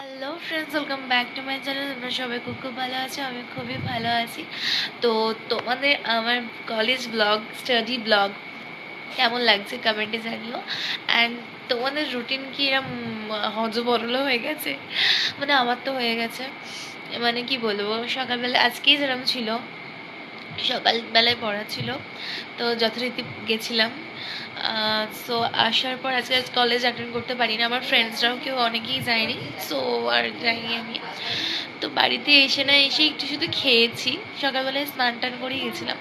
Hello friends, welcome back to my channel. তোমরা সবাই খুব খুব ভালো আছো, আমি খুবই ভালো আছি। তো তোমাদের আমার কলেজ ব্লগ, স্টাডি ব্লগ কেমন লাগছে কমেন্টে জানিও। অ্যান্ড তোমাদের রুটিন কি এরম হজবরল হয়ে গেছে? মানে আমার তো হয়ে গেছে। মানে কি বলবো, সকালবেলা আজকেই যেরকম ছিল, সকালবেলায় পড়া ছিল, তো যথারীতি গেছিলাম। সো আসার পর আজকে কলেজ অ্যাটেন্ড করতে পারিনি, আমার ফ্রেন্ডসরাও কেউ অনেকেই যায়নি, সো আর যাইনি আমি। তো বাড়িতে এসে একটু শুধু খেয়েছি, সকালবেলায় স্নান টান করেই গেছিলাম,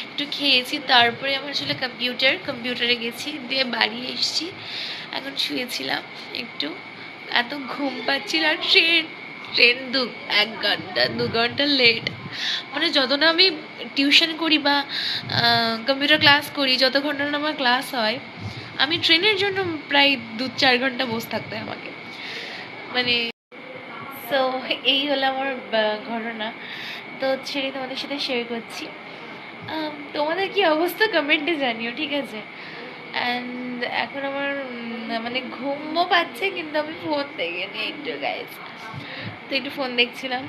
একটু খেয়েছি, তারপরে আমার ছিল কম্পিউটারে গেছি, দিয়ে বাড়ি এসেছি, এখন শুয়েছিলাম একটু। এত ঘুম পাচ্ছিল, আর ট্রেন ট্রেন দু 1 ঘন্টা 2 ঘন্টা লেট। মানে যত না আমি টিউশন করি বা কম্পিউটার ক্লাস করি, যত ঘন্টা না আমার ক্লাস হয়, আমি ট্রেনের জন্য প্রায় 2-4 ঘন্টা বসে থাকতে হয় আমাকে। মানে সো এই হলো আমার ঘটনা। তো সেটাই তোমাদের সাথে শেয়ার করছি। তোমাদের কি অবস্থা কমেন্টে জানিও, ঠিক আছে? অ্যান্ড এখন আমার মানে ঘুমও পাচ্ছে, কিন্তু আমি ফোন দেখিনি একটু গাইজ। তো একটু ফোন দেখছিলাম,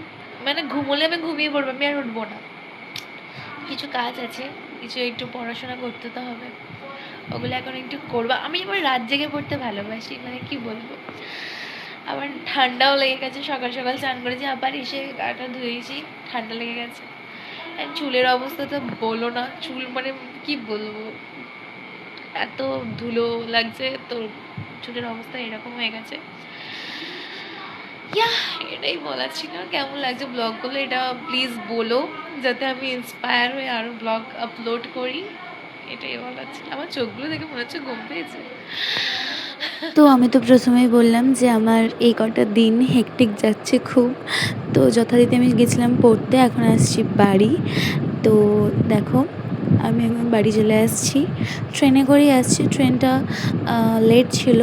মানে ঘুমোলে আমি ঘুমিয়ে পড়বো, আমি আর উঠবো না। কিছু কাজ আছে, কিছু একটু পড়াশোনা করতে তো হবে, ওগুলো এখন একটু করবো। আমি আবার রাত জেগে পড়তে ভালোবাসি, মানে কি বলবো। আবার ঠান্ডাও লেগে গেছে, সকাল সকাল স্নান করেছি, আবার এসে গাটা ধুয়েছি, ঠান্ডা লেগে গেছে। আর চুলের অবস্থা তো বলো না, চুল মানে কি বলবো, এত ধুলো লাগছে, তো চুলের অবস্থা এরকম হয়ে গেছে। ইয়া, এটাই বলার ছিল। কেমন লাগছে ব্লগগুলো এটা প্লিজ বলো, যাতে আমি ইন্সপায়ার হয়ে আরও ব্লগ আপলোড করি। এটাই বলার ছিল। আমার চোখগুলো দেখে মনে হচ্ছে ঘুম পেয়েছে। তো আমি তো প্রথমেই বললাম যে আমার এই কটা দিন হেক্টিক যাচ্ছে খুব। তো যথারীতি আমি গেছিলাম পড়তে, এখন আসছি বাড়ি। তো দেখো, আমি এখন বাড়ি চলে আসছি, ট্রেনে করেই আসছি। ট্রেনটা লেট ছিল।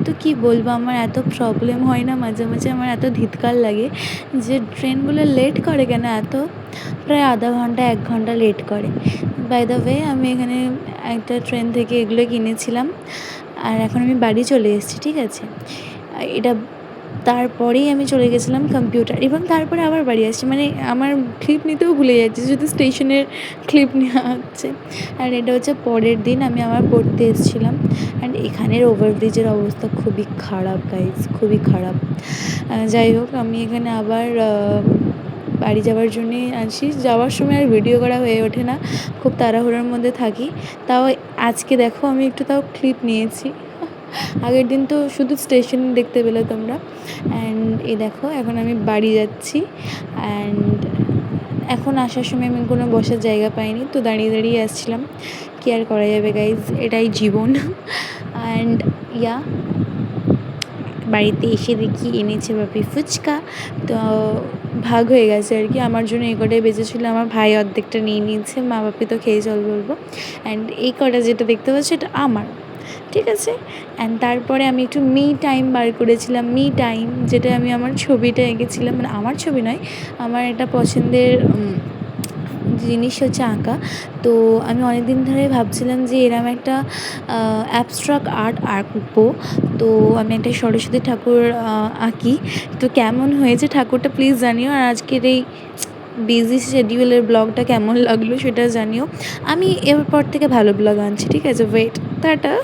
তো কি বলবো, আমার এত প্রবলেম হয় না মাঝে মাঝে, আমার এত ধিৎকার লাগে যে ট্রেনগুলো লেট করে কেন এত, প্রায় আধা ঘন্টা 1 ঘন্টা লেট করে। বাই দ্য ওয়ে, আমি এখানে একটা ট্রেন থেকে এগুলো কিনেছিলাম, আর এখন আমি বাড়ি চলে এসেছি, ঠিক আছে? এটা তারপরেই আমি চলে গেছিলাম কম্পিউটার, এবং তারপরে আবার বাড়ি আসছি। মানে আমার ক্লিপ নিতেও ভুলে যাচ্ছি, শুধু স্টেশনের ক্লিপ নেওয়া হচ্ছে। আর এটা হচ্ছে পরের দিন আমি আবার পড়তে এসেছিলাম। অ্যান্ড এখানের ওভারব্রিজের অবস্থা খুবই খারাপ গাইজ, খুবই খারাপ। যাই হোক, আমি এখানে আবার বাড়ি যাওয়ার জন্যেই আসি। যাওয়ার সময় আর ভিডিও করা হয়ে ওঠে না, খুব তাড়াহুড়োর মধ্যে থাকি। তাও আজকে দেখো আমি একটু তাও ক্লিপ নিয়েছি। আগের দিন তো শুধু স্টেশন দেখতে পেলে তোমরা। অ্যান্ড এই দেখো, এখন আমি বাড়ি যাচ্ছি। অ্যান্ড এখন আসার সময় আমি কোনো বসার জায়গা পাইনি, তো দাঁড়িয়ে দাঁড়িয়ে আসছিলাম। কি আর করা যাবে গাইজ, এটাই জীবন। অ্যান্ড ইয়া, বাড়িতে এসে দেখি এনেছে বাপি ফুচকা। তো ভাগ হয়ে গেছে আর কি, আমার জন্য এই কটাই বেঁচেছিলো, আমার ভাই অর্ধেকটা নিয়ে নিয়েছে, মা বাপি তো খেয়ে চল বলবো। অ্যান্ড এই কটা যেটা দেখতে পাচ্ছ এটা আমার, ঠিক আছে? অ্যান্ড তারপরে আমি একটু মি টাইম বার করেছিলাম, মি টাইম, যেটা আমি আমার ছবিটা এঁকেছিলাম। মানে আমার ছবি নয়, আমার একটা পছন্দের জিনিস হচ্ছে আঁকা। তো আমি অনেক দিন ধরে ভাবছিলাম যে এরম একটা অ্যাবস্ট্রাক্ট আর্ট আঁকবো। তো আমি একটা সরস্বতী ঠাকুর আঁকি। তো কেমন হয়েছে ঠাকুরটা প্লিজ জানিও, আর আজকের এই বিজি শিডিউলের ব্লগটা কেমন লাগলো সেটা জানিও। আমি এরপর থেকে ভালো ব্লগ আনছি, ঠিক আছে? Wait, tata.